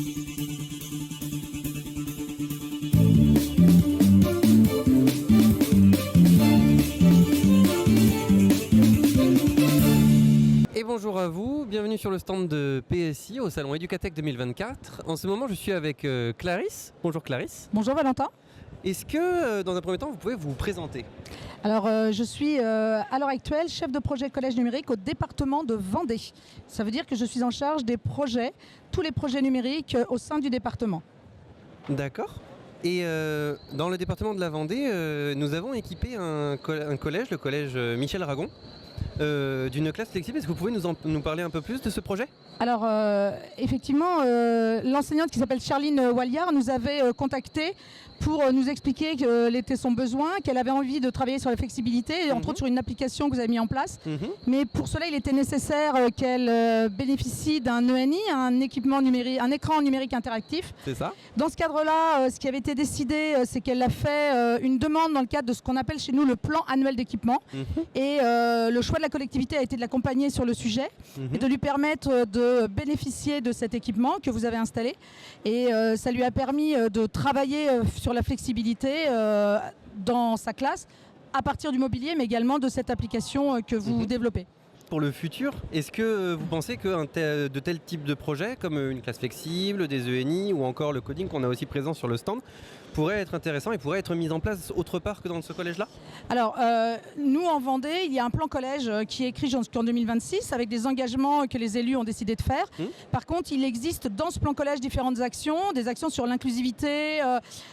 Et bonjour à vous, bienvenue sur le stand de PSI au salon Educatech 2024. En ce moment, je suis avec Clarisse. Bonjour Clarisse. Bonjour Valentin. Est-ce que, dans un premier temps, vous pouvez vous présenter ? Alors, je suis à l'heure actuelle chef de projet collège numérique au département de Vendée. Ça veut dire que je suis en charge des projets, tous les projets numériques au sein du département. D'accord. Et dans le département de la Vendée, nous avons équipé un collège, le collège Michel Ragon, d'une classe flexible. Est-ce que vous pouvez nous parler un peu plus de ce projet ? Alors, effectivement, l'enseignante qui s'appelle Charline Walliard nous avait contacté pour nous expliquer quel était son besoin, qu'elle avait envie de travailler sur la flexibilité, et entre autres sur une application que vous avez mis en place. Mais pour cela, il était nécessaire qu'elle bénéficie d'un ENI, un équipement numérique, un écran numérique interactif. C'est ça. Dans ce cadre-là, ce qui avait été décidé, c'est qu'elle a fait une demande dans le cadre de ce qu'on appelle chez nous le plan annuel d'équipement. Et le choix de la collectivité a été de l'accompagner sur le sujet et de lui permettre de bénéficier de cet équipement que vous avez installé. Et ça lui a permis de travailler sur la flexibilité dans sa classe à partir du mobilier, mais également de cette application que vous développez. Pour le futur, est-ce que vous pensez que de tels types de projets, comme une classe flexible, des ENI ou encore le coding qu'on a aussi présent sur le stand, pourraient être intéressants et pourraient être mis en place autre part que dans ce collège-là ? Alors, nous en Vendée, il y a un plan collège qui est écrit jusqu'en 2026 avec des engagements que les élus ont décidé de faire. Par contre, il existe dans ce plan collège différentes actions, des actions sur l'inclusivité,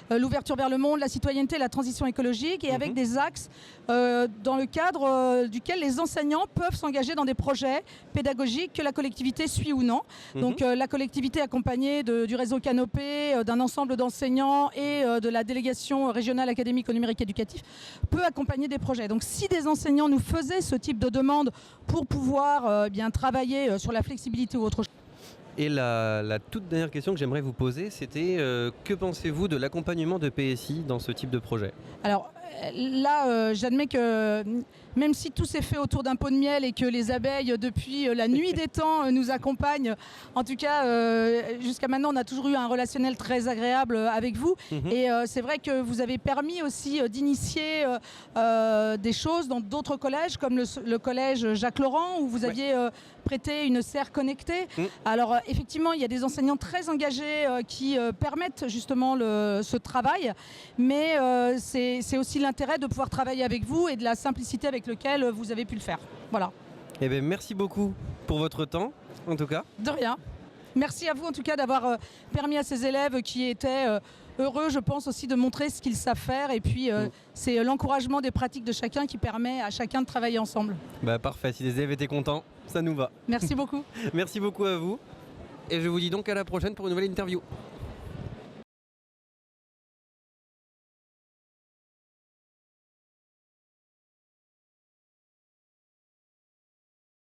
l'ouverture vers le monde, la citoyenneté, la transition écologique, et avec des axes dans le cadre duquel les enseignants peuvent s'engager dans des projets pédagogiques que la collectivité suit ou non. Donc la collectivité accompagnée du réseau Canopé, d'un ensemble d'enseignants et de la délégation régionale académique au numérique éducatif peut accompagner des projets. Donc si des enseignants nous faisaient ce type de demande pour pouvoir bien travailler sur la flexibilité ou autre chose. Et la toute dernière question que j'aimerais vous poser, c'était que pensez-vous de l'accompagnement de PSI dans ce type de projet ? Alors là, j'admets que même si tout s'est fait autour d'un pot de miel et que les abeilles, depuis la nuit des temps, nous accompagnent, en tout cas, jusqu'à maintenant, on a toujours eu un relationnel très agréable avec vous. Et c'est vrai que vous avez permis aussi d'initier des choses dans d'autres collèges, comme le collège Jacques Laurent, où vous aviez prêté une serre connectée. Alors, effectivement, il y a des enseignants très engagés qui permettent justement ce travail, mais c'est aussi l'intérêt de pouvoir travailler avec vous et de la simplicité avec laquelle vous avez pu le faire. Voilà. Eh bien, merci beaucoup pour votre temps, en tout cas. De rien. Merci à vous, en tout cas, d'avoir permis à ces élèves qui étaient heureux, je pense, aussi de montrer ce qu'ils savent faire. Et puis, c'est l'encouragement des pratiques de chacun qui permet à chacun de travailler ensemble. Bah, parfait. Si les élèves étaient contents, ça nous va. Merci beaucoup. Merci beaucoup à vous. Et je vous dis donc à la prochaine pour une nouvelle interview.